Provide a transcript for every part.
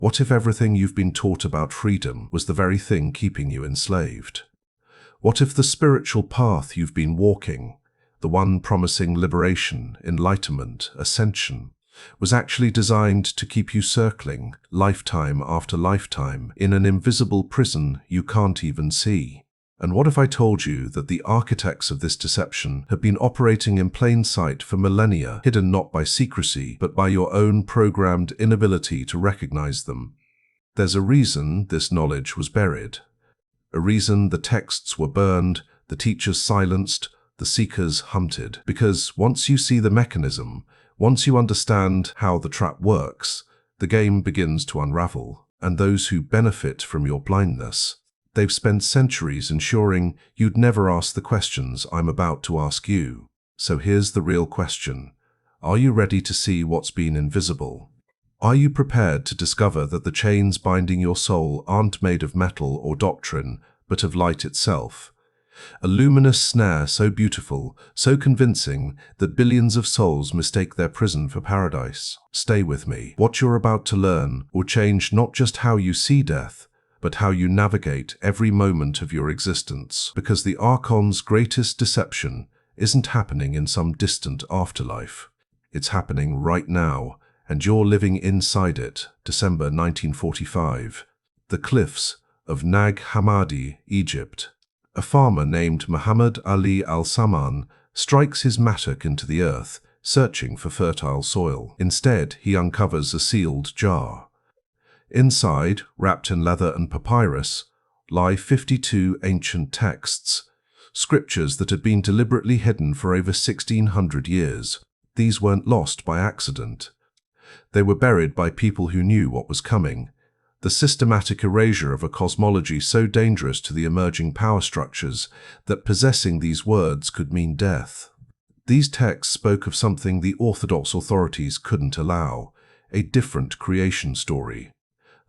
What if everything you've been taught about freedom was the very thing keeping you enslaved? What if the spiritual path you've been walking, the one promising liberation, enlightenment, ascension, was actually designed to keep you circling, lifetime after lifetime, in an invisible prison you can't even see? And what if I told you that the architects of this deception have been operating in plain sight for millennia, hidden not by secrecy, but by your own programmed inability to recognize them? There's a reason this knowledge was buried. A reason the texts were burned, the teachers silenced, the seekers hunted. Because once you see the mechanism, once you understand how the trap works, the game begins to unravel. And those who benefit from your blindness, they've spent centuries ensuring you'd never ask the questions I'm about to ask you. So here's the real question. Are you ready to see what's been invisible? Are you prepared to discover that the chains binding your soul aren't made of metal or doctrine, but of light itself? A luminous snare so beautiful, so convincing, that billions of souls mistake their prison for paradise. Stay with me. What you're about to learn will change not just how you see death, but how you navigate every moment of your existence. Because the Archons' greatest deception isn't happening in some distant afterlife. It's happening right now, and you're living inside it. December 1945. The cliffs of Nag Hammadi, Egypt. A farmer named Muhammad Ali al-Saman strikes his mattock into the earth, searching for fertile soil. Instead, he uncovers a sealed jar. Inside, wrapped in leather and papyrus, lie 52 ancient texts, scriptures that had been deliberately hidden for over 1,600 years. These weren't lost by accident. They were buried by people who knew what was coming. The systematic erasure of a cosmology so dangerous to the emerging power structures that possessing these words could mean death. These texts spoke of something the orthodox authorities couldn't allow, a different creation story.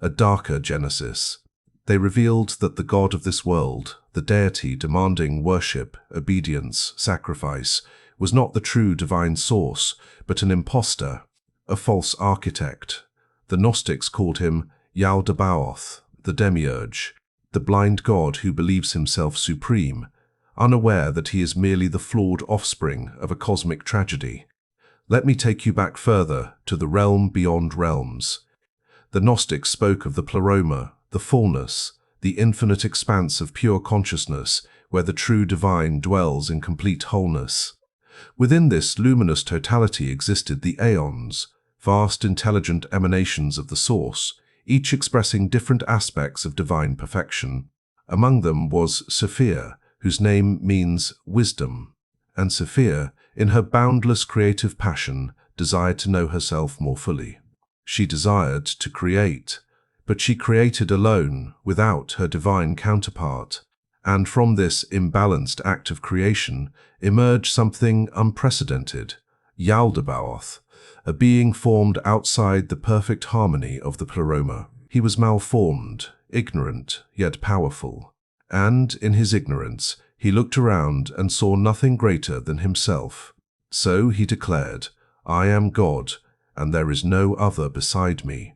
A darker Genesis. They revealed that the God of this world, the deity demanding worship, obedience, sacrifice, was not the true divine source, but an impostor, a false architect. The Gnostics called him Yaldabaoth, the demiurge, the blind god who believes himself supreme, unaware that he is merely the flawed offspring of a cosmic tragedy. Let me take you back further, to the realm beyond realms. The Gnostics spoke of the pleroma, the fullness, the infinite expanse of pure consciousness, where the true divine dwells in complete wholeness. Within this luminous totality existed the aeons, vast intelligent emanations of the source, each expressing different aspects of divine perfection. Among them was Sophia, whose name means wisdom, and Sophia, in her boundless creative passion, desired to know herself more fully. She desired to create, but she created alone, without her divine counterpart. And from this imbalanced act of creation emerged something unprecedented, Yaldabaoth, a being formed outside the perfect harmony of the pleroma. He was malformed, ignorant, yet powerful. And, in his ignorance, he looked around and saw nothing greater than himself. So he declared, "I am God, and there is no other beside me."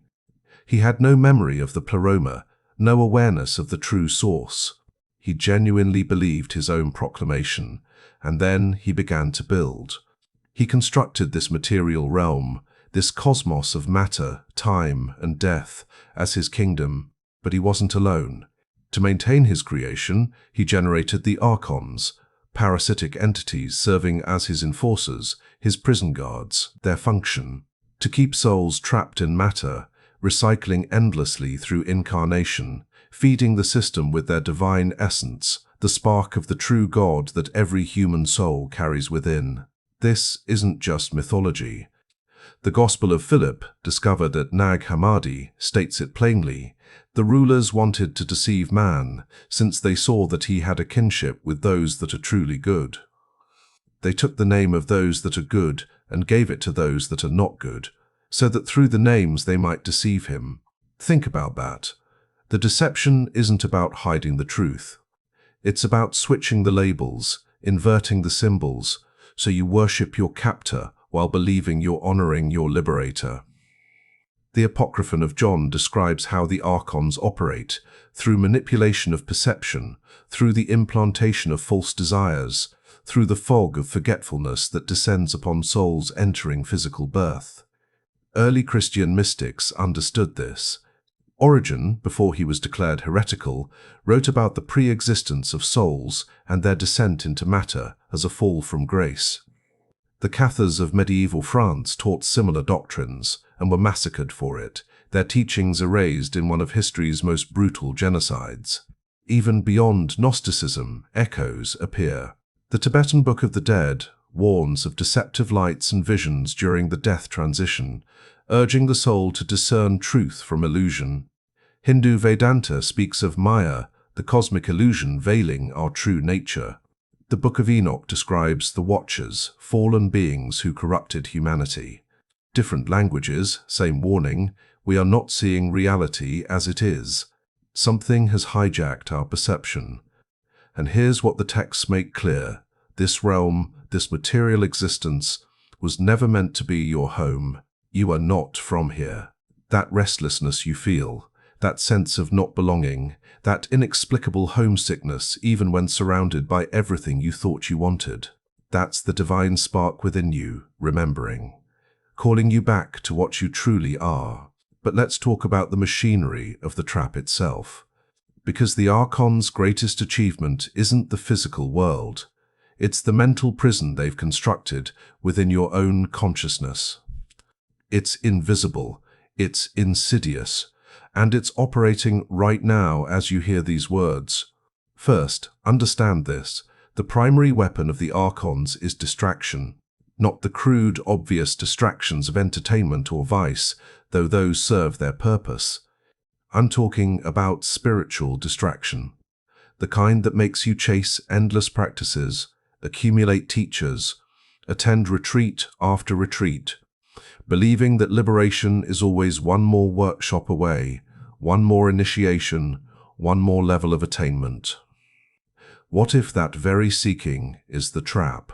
He had no memory of the pleroma, no awareness of the true source. He genuinely believed his own proclamation, and then he began to build. He constructed this material realm, this cosmos of matter, time, and death, as his kingdom, but he wasn't alone. To maintain his creation, he generated the Archons, parasitic entities serving as his enforcers, his prison guards. Their function: to keep souls trapped in matter, recycling endlessly through incarnation, feeding the system with their divine essence, the spark of the true God that every human soul carries within. This isn't just mythology. The Gospel of Philip, discovered at Nag Hammadi, states it plainly. The rulers wanted to deceive man, since they saw that he had a kinship with those that are truly good. They took the name of those that are good and gave it to those that are not good, so that through the names they might deceive him. Think about that. The deception isn't about hiding the truth. It's about switching the labels, inverting the symbols, so you worship your captor while believing you're honoring your liberator. The Apocryphon of John describes how the Archons operate, through manipulation of perception, through the implantation of false desires, through the fog of forgetfulness that descends upon souls entering physical birth. Early Christian mystics understood this. Origen, before he was declared heretical, wrote about the pre-existence of souls and their descent into matter as a fall from grace. The Cathars of medieval France taught similar doctrines and were massacred for it, their teachings erased in one of history's most brutal genocides. Even beyond Gnosticism, echoes appear. The Tibetan Book of the Dead warns of deceptive lights and visions during the death transition, urging the soul to discern truth from illusion. Hindu Vedanta speaks of Maya, the cosmic illusion veiling our true nature. The Book of Enoch describes the Watchers, fallen beings who corrupted humanity. Different languages, same warning, we are not seeing reality as it is. Something has hijacked our perception. And here's what the texts make clear. This realm, this material existence, was never meant to be your home. You are not from here. That restlessness you feel, that sense of not belonging, that inexplicable homesickness even when surrounded by everything you thought you wanted, that's the divine spark within you, remembering, calling you back to what you truly are. But let's talk about the machinery of the trap itself. Because the Archons' greatest achievement isn't the physical world. It's the mental prison they've constructed within your own consciousness. It's invisible, it's insidious, and it's operating right now as you hear these words. First, understand this. The primary weapon of the Archons is distraction. Not the crude, obvious distractions of entertainment or vice, though those serve their purpose. I'm talking about spiritual distraction. The kind that makes you chase endless practices, accumulate teachers, attend retreat after retreat, believing that liberation is always one more workshop away, one more initiation, one more level of attainment. What if that very seeking is the trap?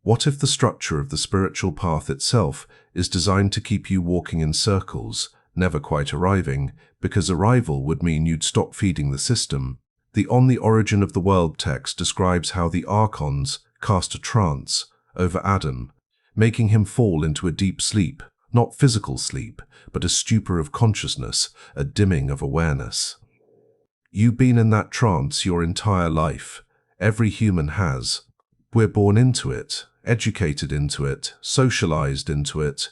What if the structure of the spiritual path itself is designed to keep you walking in circles, never quite arriving, because arrival would mean you'd stop feeding the system? The On the Origin of the World text describes how the Archons cast a trance over Adam, making him fall into a deep sleep, not physical sleep, but a stupor of consciousness, a dimming of awareness. You've been in that trance your entire life. Every human has. We're born into it, educated into it, socialized into it.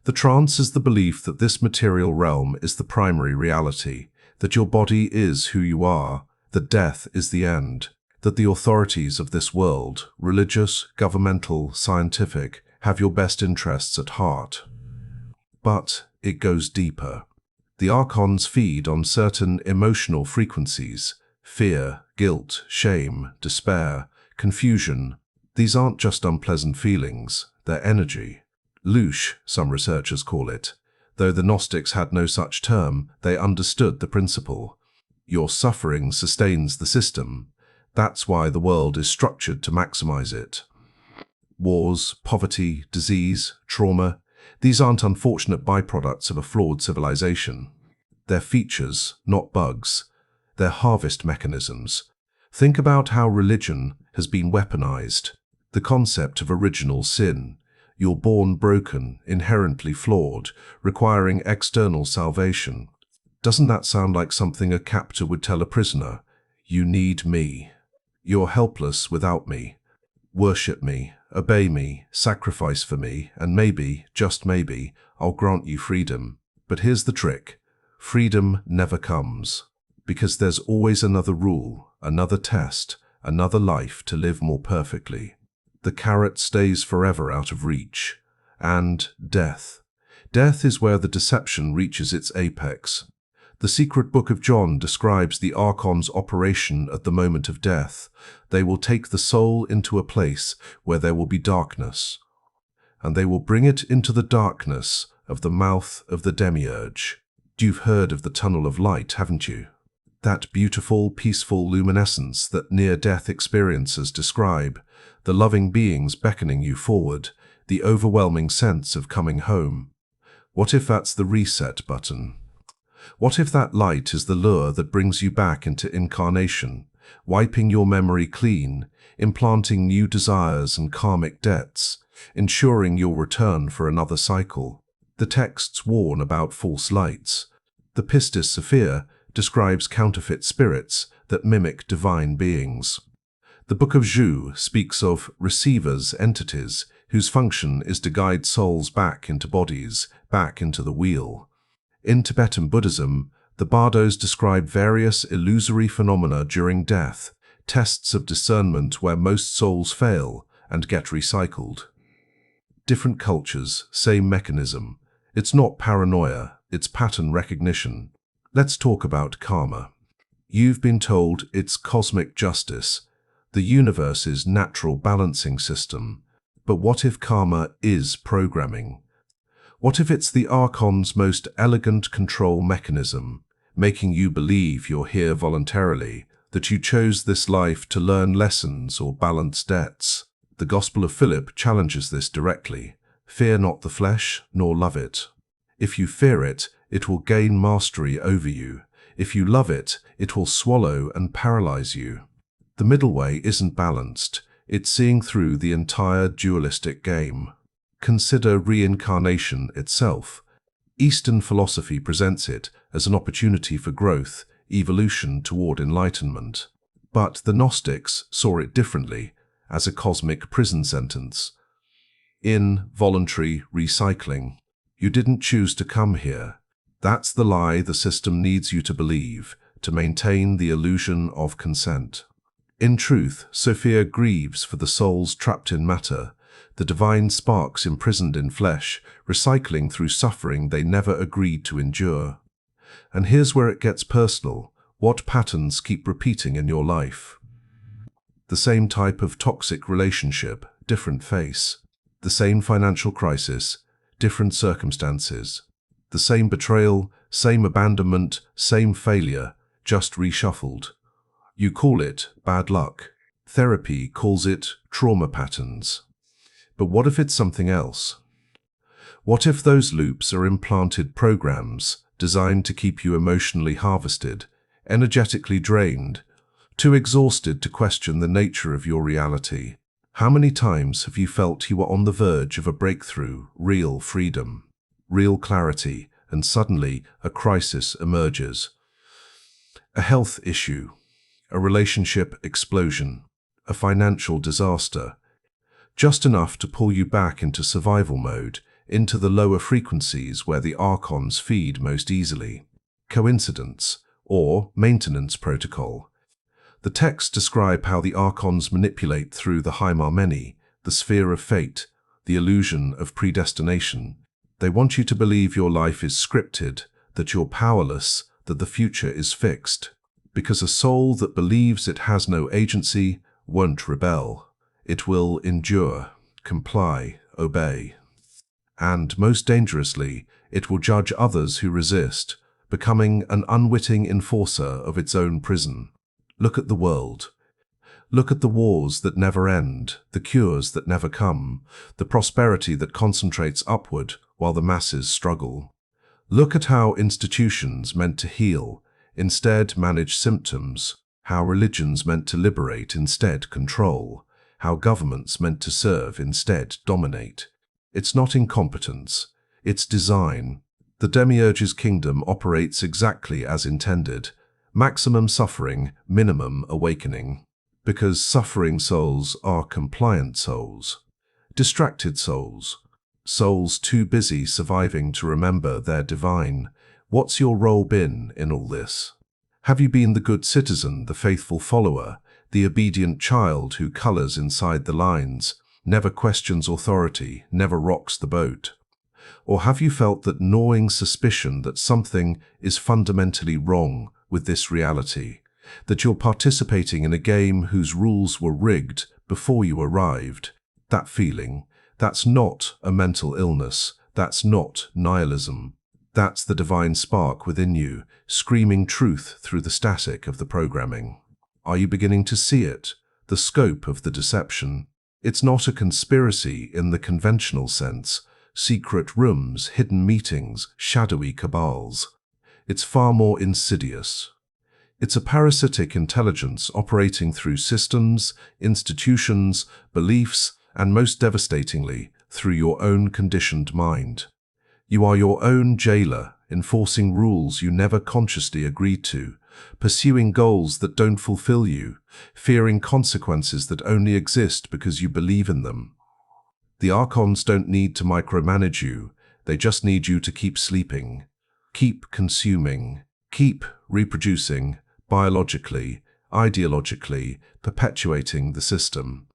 The trance is the belief that this material realm is the primary reality, that your body is who you are, that death is the end, that the authorities of this world, religious, governmental, scientific, have your best interests at heart. But it goes deeper. The Archons feed on certain emotional frequencies: fear, guilt, shame, despair, confusion. These aren't just unpleasant feelings, they're energy. Louche, some researchers call it. Though the Gnostics had no such term, they understood the principle. Your suffering sustains the system. That's why the world is structured to maximize it. Wars, poverty, disease, trauma, these aren't unfortunate byproducts of a flawed civilization. They're features, not bugs. They're harvest mechanisms. Think about how religion has been weaponized. The concept of original sin. You're born broken, inherently flawed, requiring external salvation. Doesn't that sound like something a captor would tell a prisoner? You need me. You're helpless without me. Worship me, obey me, sacrifice for me, and maybe, just maybe, I'll grant you freedom. But here's the trick. Freedom never comes. Because there's always another rule, another test, another life to live more perfectly. The carrot stays forever out of reach. And death. Death is where the deception reaches its apex. The secret book of John describes the Archon's operation at the moment of death. They will take the soul into a place where there will be darkness, and they will bring it into the darkness of the mouth of the demiurge. You've heard of the tunnel of light, haven't you? That beautiful, peaceful luminescence that near-death experiencers describe, the loving beings beckoning you forward, the overwhelming sense of coming home. What if that's the reset button? What if that light is the lure that brings you back into incarnation, wiping your memory clean, implanting new desires and karmic debts, ensuring you'll return for another cycle? The texts warn about false lights. The Pistis Sophia describes counterfeit spirits that mimic divine beings. The Book of Zhu speaks of receivers, entities, whose function is to guide souls back into bodies, back into the wheel. In Tibetan Buddhism, the bardos describe various illusory phenomena during death, tests of discernment where most souls fail and get recycled. Different cultures, same mechanism. It's not paranoia, it's pattern recognition. Let's talk about karma. You've been told it's cosmic justice, the universe's natural balancing system. But what if karma is programming? What if it's the Archons' most elegant control mechanism, making you believe you're here voluntarily, that you chose this life to learn lessons or balance debts? The Gospel of Philip challenges this directly. Fear not the flesh, nor love it. If you fear it, it will gain mastery over you. If you love it, it will swallow and paralyze you. The middle way isn't balanced. It's seeing through the entire dualistic game. Consider reincarnation itself. Eastern philosophy presents it as an opportunity for growth, evolution toward enlightenment. But the Gnostics saw it differently, as a cosmic prison sentence. Involuntary recycling. You didn't choose to come here. That's the lie the system needs you to believe, to maintain the illusion of consent. In truth, Sophia grieves for the souls trapped in matter, the divine sparks imprisoned in flesh, recycling through suffering they never agreed to endure. And here's where it gets personal. What patterns keep repeating in your life? The same type of toxic relationship, different face. The same financial crisis, different circumstances. The same betrayal, same abandonment, same failure, just reshuffled. You call it bad luck. Therapy calls it trauma patterns. But what if it's something else? What if those loops are implanted programs designed to keep you emotionally harvested, energetically drained, too exhausted to question the nature of your reality? How many times have you felt you were on the verge of a breakthrough, real freedom, real clarity, and suddenly a crisis emerges? A health issue, a relationship explosion, a financial disaster, just enough to pull you back into survival mode, into the lower frequencies where the Archons feed most easily. Coincidence, or maintenance protocol. The texts describe how the Archons manipulate through the Hammadi, the sphere of fate, the illusion of predestination. They want you to believe your life is scripted, that you're powerless, that the future is fixed. Because a soul that believes it has no agency won't rebel. It will endure, comply, obey. And, most dangerously, it will judge others who resist, becoming an unwitting enforcer of its own prison. Look at the world. Look at the wars that never end, the cures that never come, the prosperity that concentrates upward while the masses struggle. Look at how institutions meant to heal instead manage symptoms, how religions meant to liberate instead control, how governments meant to serve instead dominate. It's not incompetence, it's design. The demiurge's kingdom operates exactly as intended. Maximum suffering, minimum awakening. Because suffering souls are compliant souls. Distracted souls. Souls too busy surviving to remember they're divine. What's your role been in all this? Have you been the good citizen, the faithful follower, the obedient child who colors inside the lines, never questions authority, never rocks the boat? Or have you felt that gnawing suspicion that something is fundamentally wrong with this reality, that you're participating in a game whose rules were rigged before you arrived? That feeling, that's not a mental illness, that's not nihilism. That's the divine spark within you, screaming truth through the static of the programming. Are you beginning to see it? The scope of the deception? It's not a conspiracy in the conventional sense, secret rooms, hidden meetings, shadowy cabals. It's far more insidious. It's a parasitic intelligence operating through systems, institutions, beliefs, and most devastatingly, through your own conditioned mind. You are your own jailer, enforcing rules you never consciously agreed to, pursuing goals that don't fulfill you, fearing consequences that only exist because you believe in them. The Archons don't need to micromanage you, they just need you to keep sleeping, keep consuming, keep reproducing, biologically, ideologically, perpetuating the system.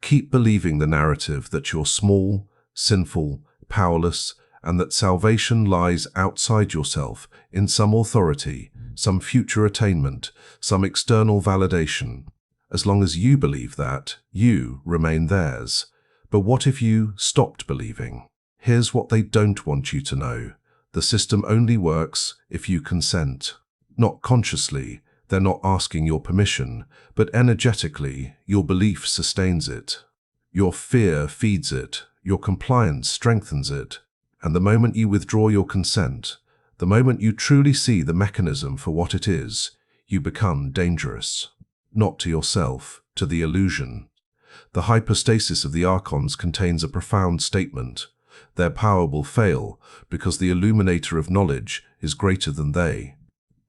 Keep believing the narrative that you're small, sinful, powerless, and that salvation lies outside yourself in some authority, some future attainment, some external validation. As long as you believe that, you remain theirs. But what if you stopped believing? Here's what they don't want you to know. The system only works if you consent. Not consciously, they're not asking your permission, but energetically, your belief sustains it. Your fear feeds it, your compliance strengthens it. And the moment you withdraw your consent, the moment you truly see the mechanism for what it is, you become dangerous. Not to yourself, to the illusion. The hypostasis of the Archons contains a profound statement. Their power will fail because the illuminator of knowledge is greater than they.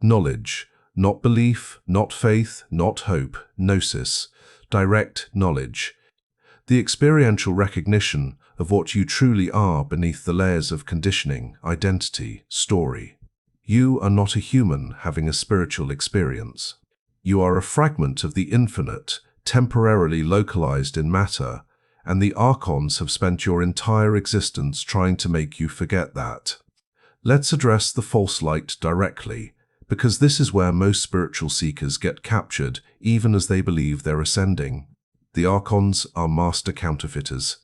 Knowledge, not belief, not faith, not hope, gnosis, direct knowledge. The experiential recognition of what you truly are beneath the layers of conditioning, identity, story. You are not a human having a spiritual experience. You are a fragment of the infinite, temporarily localized in matter, and the Archons have spent your entire existence trying to make you forget that. Let's address the false light directly, because this is where most spiritual seekers get captured even as they believe they're ascending. The Archons are master counterfeiters.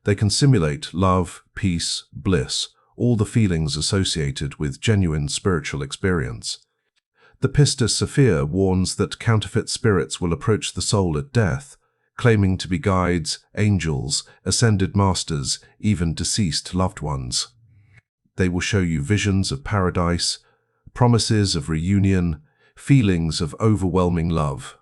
They can simulate love, peace, bliss, all the feelings associated with genuine spiritual experience. The Pistis Sophia warns that counterfeit spirits will approach the soul at death, claiming to be guides, angels, ascended masters, even deceased loved ones. They will show you visions of paradise, promises of reunion, feelings of overwhelming love.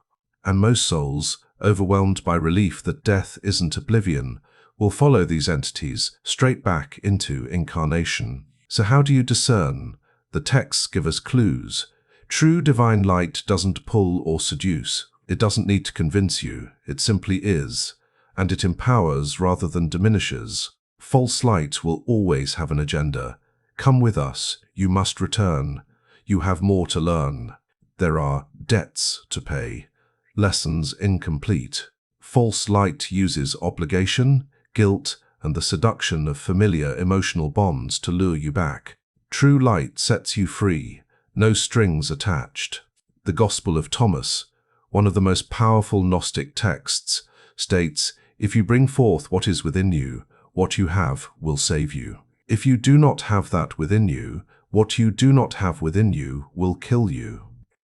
And most souls, overwhelmed by relief that death isn't oblivion, will follow these entities straight back into incarnation. So how do you discern? The texts give us clues. True divine light doesn't pull or seduce. It doesn't need to convince you. It simply is. And it empowers rather than diminishes. False light will always have an agenda. Come with us. You must return. You have more to learn. There are debts to pay. Lessons incomplete. False light uses obligation, guilt, and the seduction of familiar emotional bonds to lure you back. True light sets you free, no strings attached. The Gospel of Thomas, one of the most powerful Gnostic texts, states, "If you bring forth what is within you, what you have will save you. If you do not have that within you, what you do not have within you will kill you."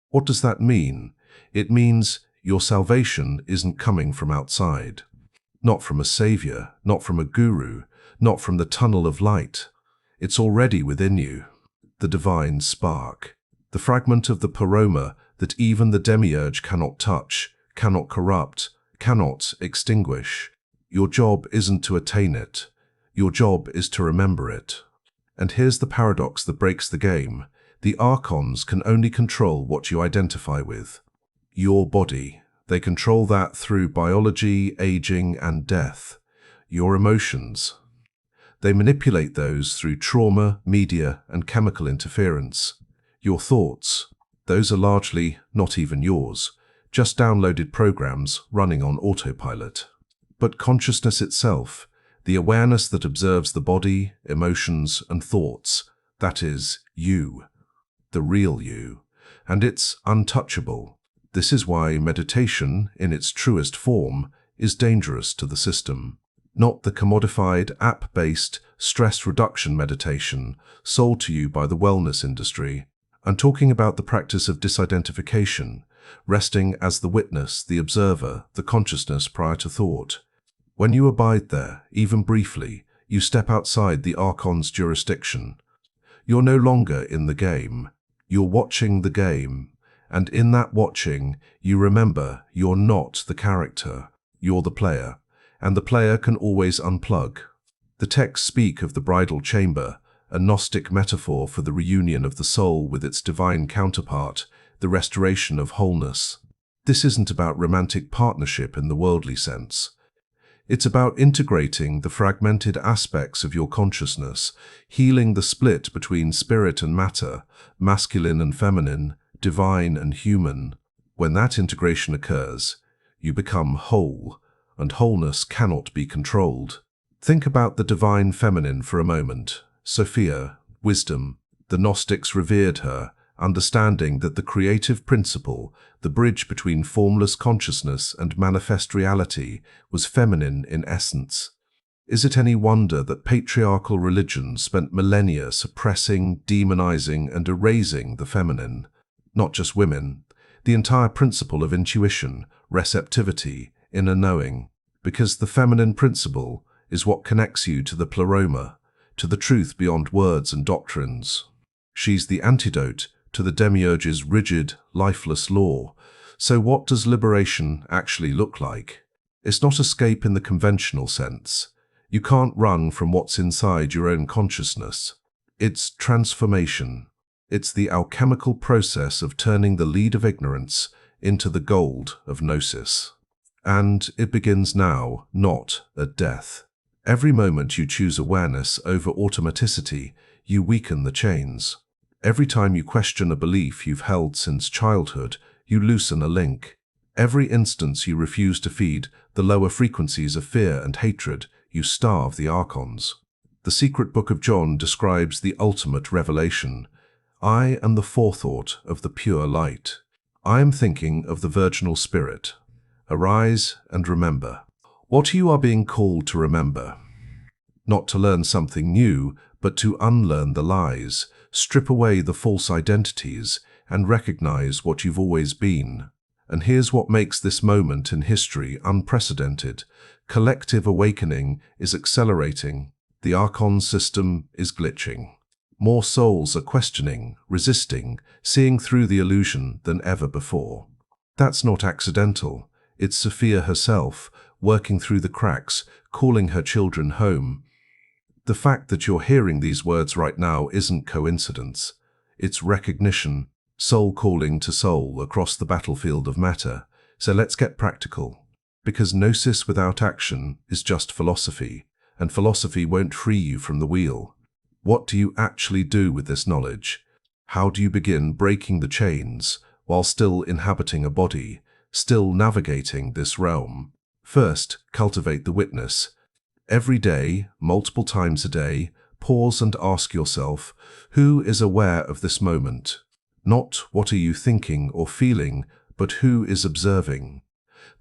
What does that mean? It means your salvation isn't coming from outside. Not from a savior, not from a guru, not from the tunnel of light. It's already within you. The divine spark. The fragment of the paroma that even the demiurge cannot touch, cannot corrupt, cannot extinguish. Your job isn't to attain it. Your job is to remember it. And here's the paradox that breaks the game. The Archons can only control what you identify with. Your body. They control that through biology, aging, and death. Your emotions. They manipulate those through trauma, media, and chemical interference. Your thoughts. Those are largely not even yours, just downloaded programs running on autopilot. But consciousness itself, the awareness that observes the body, emotions, and thoughts, that is you, the real you, and it's untouchable. This is why meditation, in its truest form, is dangerous to the system. Not the commodified, app-based, stress reduction meditation sold to you by the wellness industry. I'm talking about the practice of disidentification, resting as the witness, the observer, the consciousness prior to thought. When you abide there, even briefly, you step outside the Archon's jurisdiction. You're no longer in the game. You're watching the game. And in that watching, you remember you're not the character. You're the player. And the player can always unplug. The texts speak of the bridal chamber, a Gnostic metaphor for the reunion of the soul with its divine counterpart, the restoration of wholeness. This isn't about romantic partnership in the worldly sense. It's about integrating the fragmented aspects of your consciousness, healing the split between spirit and matter, masculine and feminine, divine and human. When that integration occurs, you become whole, and wholeness cannot be controlled. Think about the divine feminine for a moment. Sophia, wisdom. The Gnostics revered her, understanding that the creative principle, the bridge between formless consciousness and manifest reality, was feminine in essence. Is it any wonder that patriarchal religions spent millennia suppressing, demonizing, and erasing the feminine? Not just women, the entire principle of intuition, receptivity, inner knowing, because the feminine principle is what connects you to the pleroma, to the truth beyond words and doctrines. She's the antidote to the demiurge's rigid, lifeless law. So what does liberation actually look like? It's not escape in the conventional sense. You can't run from what's inside your own consciousness. It's transformation. It's the alchemical process of turning the lead of ignorance into the gold of gnosis. And it begins now, not at death. Every moment you choose awareness over automaticity, you weaken the chains. Every time you question a belief you've held since childhood, you loosen a link. Every instance you refuse to feed the lower frequencies of fear and hatred, you starve the Archons. The secret book of John describes the ultimate revelation. I am the forethought of the pure light. I am thinking of the virginal spirit. Arise and remember. What you are being called to remember. Not to learn something new, but to unlearn the lies, strip away the false identities, and recognize what you've always been. And here's what makes this moment in history unprecedented. Collective awakening is accelerating. The Archon system is glitching. More souls are questioning, resisting, seeing through the illusion than ever before. That's not accidental. It's Sophia herself, working through the cracks, calling her children home. The fact that you're hearing these words right now isn't coincidence. It's recognition, soul calling to soul across the battlefield of matter. So let's get practical. Because gnosis without action is just philosophy, and philosophy won't free you from the wheel. What do you actually do with this knowledge? How do you begin breaking the chains while still inhabiting a body, still navigating this realm? First, cultivate the witness. Every day, multiple times a day, pause and ask yourself, who is aware of this moment? Not what are you thinking or feeling, but who is observing?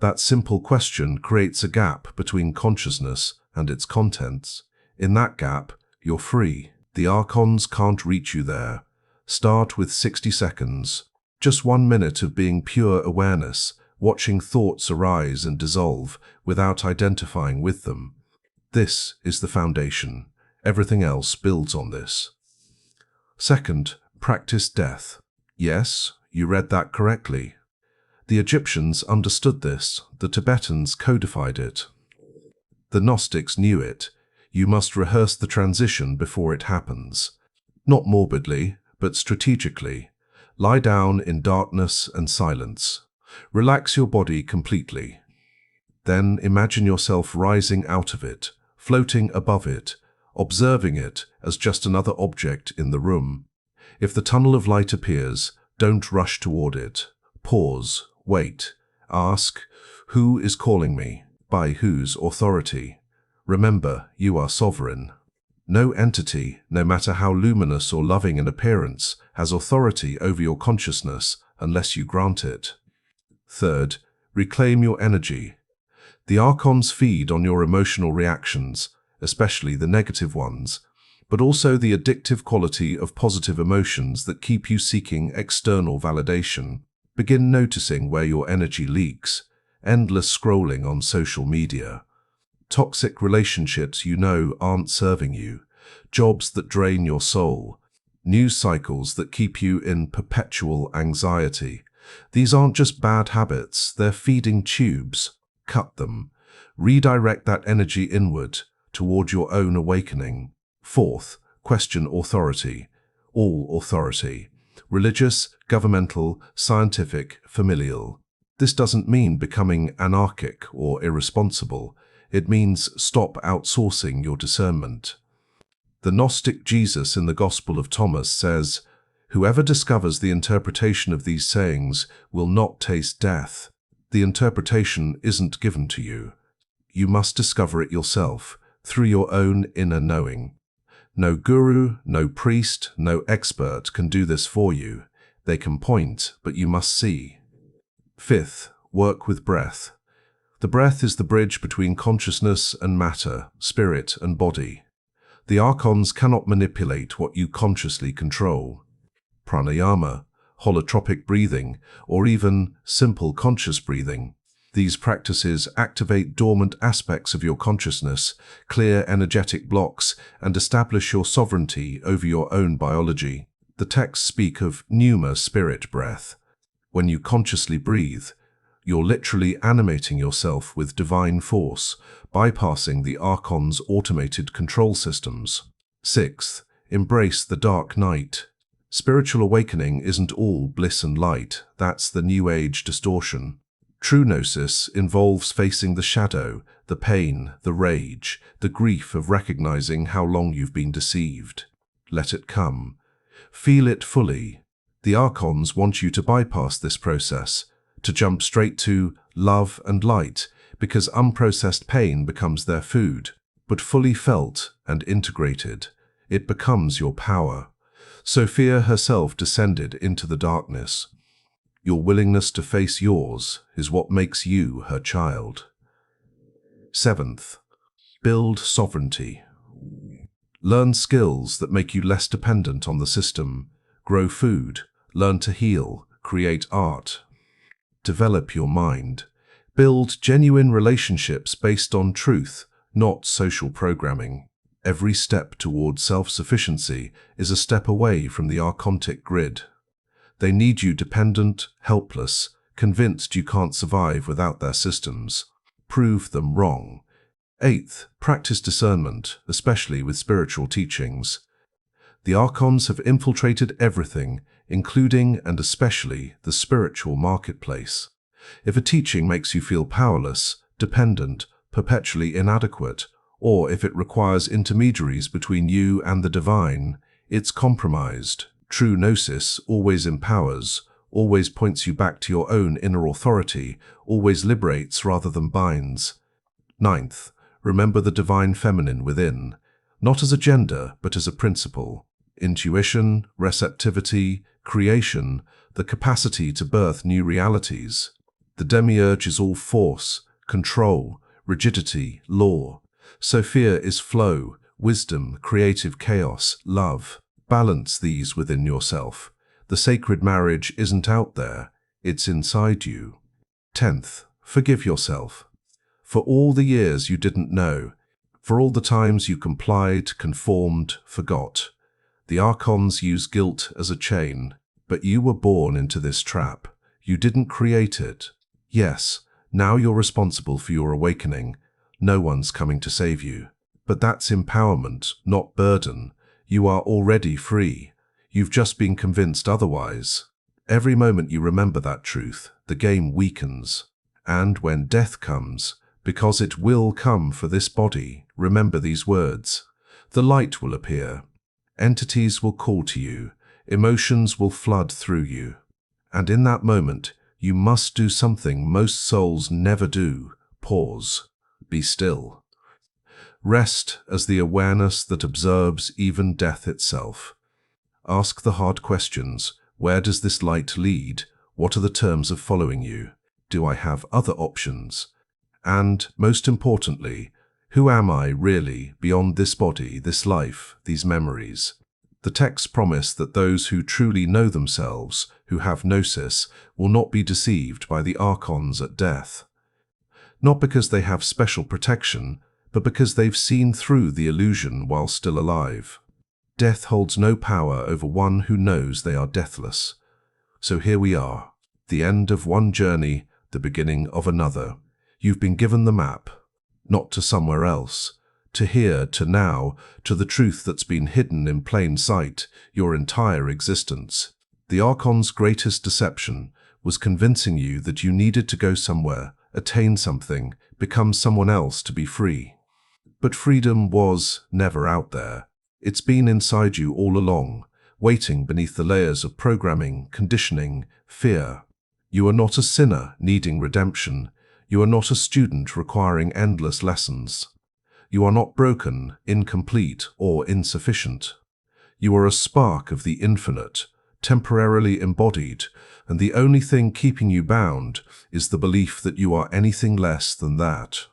That simple question creates a gap between consciousness and its contents. In that gap, you're free. The Archons can't reach you there. Start with 60 seconds. Just 1 minute of being pure awareness, watching thoughts arise and dissolve without identifying with them. This is the foundation. Everything else builds on this. Second, practice death. Yes, you read that correctly. The Egyptians understood this. The Tibetans codified it. The Gnostics knew it. You must rehearse the transition before it happens. Not morbidly, but strategically. Lie down in darkness and silence. Relax your body completely. Then imagine yourself rising out of it, floating above it, observing it as just another object in the room. If the tunnel of light appears, don't rush toward it. Pause, wait, ask, who is calling me? By whose authority? Remember, you are sovereign. No entity, no matter how luminous or loving in appearance, has authority over your consciousness unless you grant it. Third, reclaim your energy. The Archons feed on your emotional reactions, especially the negative ones, but also the addictive quality of positive emotions that keep you seeking external validation. Begin noticing where your energy leaks. Endless scrolling on social media. toxic relationships you know aren't serving you, jobs that drain your soul, news cycles that keep you in perpetual anxiety. These aren't just bad habits, they're feeding tubes. Cut them. Redirect that energy inward, toward your own awakening. Fourth, question authority. All authority. Religious, governmental, scientific, familial. This doesn't mean becoming anarchic or irresponsible. It means stop outsourcing your discernment. The Gnostic Jesus in the Gospel of Thomas says, "Whoever discovers the interpretation of these sayings will not taste death." The interpretation isn't given to you. You must discover it yourself, through your own inner knowing. No guru, no priest, no expert can do this for you. They can point, but you must see. Fifth, work with breath. The breath is the bridge between consciousness and matter, spirit and body. The Archons cannot manipulate what you consciously control. Pranayama, holotropic breathing, or even simple conscious breathing. These practices activate dormant aspects of your consciousness, clear energetic blocks, and establish your sovereignty over your own biology. The texts speak of pneuma spirit breath. When you consciously breathe, you're literally animating yourself with divine force, bypassing the Archons' automated control systems. Sixth, embrace the dark night. Spiritual awakening isn't all bliss and light. That's the New Age distortion. True gnosis involves facing the shadow, the pain, the rage, the grief of recognizing how long you've been deceived. Let it come. Feel it fully. The Archons want you to bypass this process, to jump straight to love and light, because unprocessed pain becomes their food. But fully felt and integrated, it becomes your power. Sophia herself descended into the darkness. Your willingness to face yours is what makes you her child. Seventh, build sovereignty. Learn skills that make you less dependent on the system. Grow food, learn to heal, create art. Develop your mind. Build genuine relationships based on truth, not social programming. Every step toward self-sufficiency is a step away from the archontic grid. They need you dependent, helpless, convinced you can't survive without their systems. Prove them wrong. Eighth, practice discernment, especially with spiritual teachings. The Archons have infiltrated everything, including and especially the spiritual marketplace. If a teaching makes you feel powerless, dependent, perpetually inadequate, or if it requires intermediaries between you and the divine, it's compromised. True gnosis always empowers, always points you back to your own inner authority, always liberates rather than binds. Ninth, remember the divine feminine within, not as a gender, but as a principle. Intuition, receptivity, creation, the capacity to birth new realities. The demiurge is all force, control, rigidity, law. Sophia is flow, wisdom, creative chaos, love. Balance these within yourself. The sacred marriage isn't out there, it's inside you. 10th, forgive yourself. For all the years you didn't know, for all the times you complied, conformed, forgot. The Archons use guilt as a chain, but you were born into this trap. You didn't create it. Yes, now you're responsible for your awakening. No one's coming to save you. But that's empowerment, not burden. You are already free. You've just been convinced otherwise. Every moment you remember that truth, the game weakens. And when death comes, because it will come for this body, remember these words. The light will appear. Entities will call to you. Emotions will flood through you. And in that moment, you must do something most souls never do. Pause. Be still. Rest as the awareness that observes even death itself. Ask the hard questions. Where does this light lead? What are the terms of following you? Do I have other options? And, most importantly, who am I really beyond this body, this life, these memories? The texts promise that those who truly know themselves, who have gnosis, will not be deceived by the Archons at death. Not because they have special protection, but because they've seen through the illusion while still alive. Death holds no power over one who knows they are deathless. So here we are, the end of one journey, the beginning of another. You've been given the map, not to somewhere else, to here, to now, to the truth that's been hidden in plain sight your entire existence. The Archons' greatest deception was convincing you that you needed to go somewhere, attain something, become someone else to be free. But freedom was never out there. It's been inside you all along, waiting beneath the layers of programming, conditioning, fear. You are not a sinner needing redemption. You are not a student requiring endless lessons. You are not broken, incomplete, or insufficient. You are a spark of the infinite, temporarily embodied, and the only thing keeping you bound is the belief that you are anything less than that.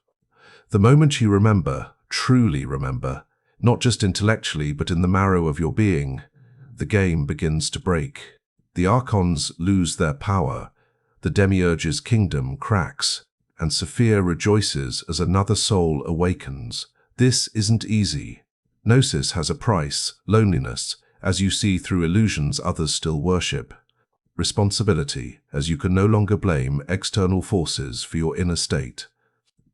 The moment you remember, truly remember, not just intellectually but in the marrow of your being, the game begins to break. The Archons lose their power, the demiurge's kingdom cracks, and Sophia rejoices as another soul awakens. This isn't easy. Gnosis has a price, loneliness, as you see through illusions others still worship. Responsibility, as you can no longer blame external forces for your inner state.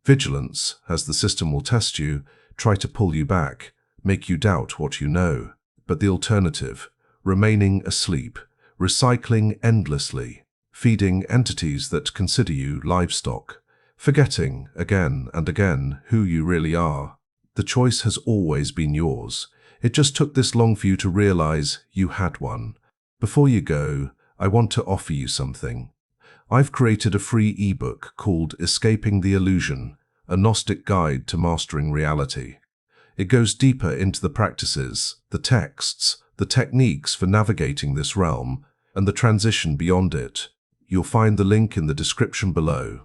Vigilance, as the system will test you, try to pull you back, make you doubt what you know. But the alternative, remaining asleep, recycling endlessly, feeding entities that consider you livestock, forgetting again and again who you really are. The choice has always been yours. It just took this long for you to realize you had one. Before you go, I want to offer you something. I've created a free ebook called Escaping the Illusion, a Gnostic guide to mastering reality. It goes deeper into the practices, the texts, the techniques for navigating this realm, and the transition beyond it. You'll find the link in the description below.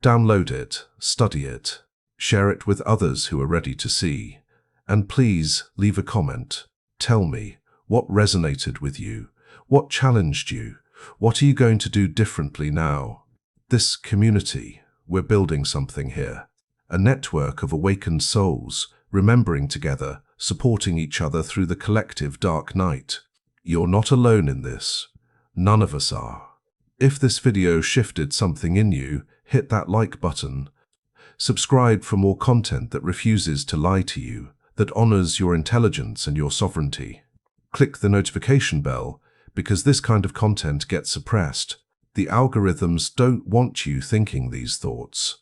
Download it, study it, share it with others who are ready to see. And please leave a comment. Tell me what resonated with you, what challenged you, what are you going to do differently now? This community, we're building something here. A network of awakened souls, remembering together, supporting each other through the collective dark night. You're not alone in this. None of us are. If this video shifted something in you, hit that like button. Subscribe for more content that refuses to lie to you, that honors your intelligence and your sovereignty. Click the notification bell, because this kind of content gets suppressed. The algorithms don't want you thinking these thoughts.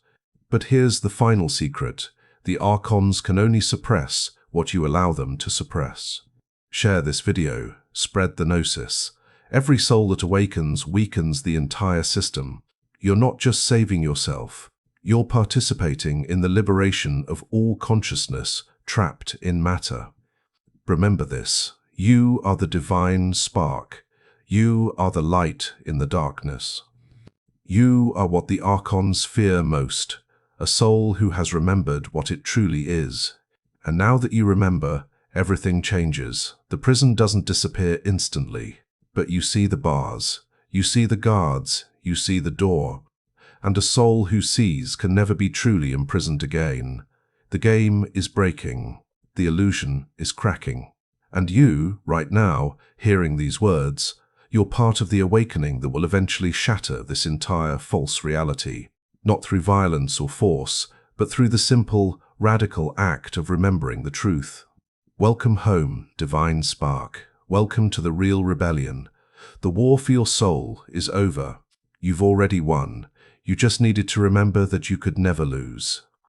But here's the final secret. The Archons can only suppress what you allow them to suppress. Share this video, spread the gnosis. Every soul that awakens weakens the entire system. You're not just saving yourself. You're participating in the liberation of all consciousness trapped in matter. Remember this. You are the divine spark. You are the light in the darkness. You are what the Archons fear most, a soul who has remembered what it truly is. And now that you remember, everything changes. The prison doesn't disappear instantly, but you see the bars, you see the guards, you see the door. And a soul who sees can never be truly imprisoned again. The game is breaking. The illusion is cracking. And you, right now, hearing these words, you're part of the awakening that will eventually shatter this entire false reality. Not through violence or force, but through the simple, radical act of remembering the truth. Welcome home, divine spark. Welcome to the real rebellion. The war for your soul is over. You've already won. You just needed to remember that you could never lose.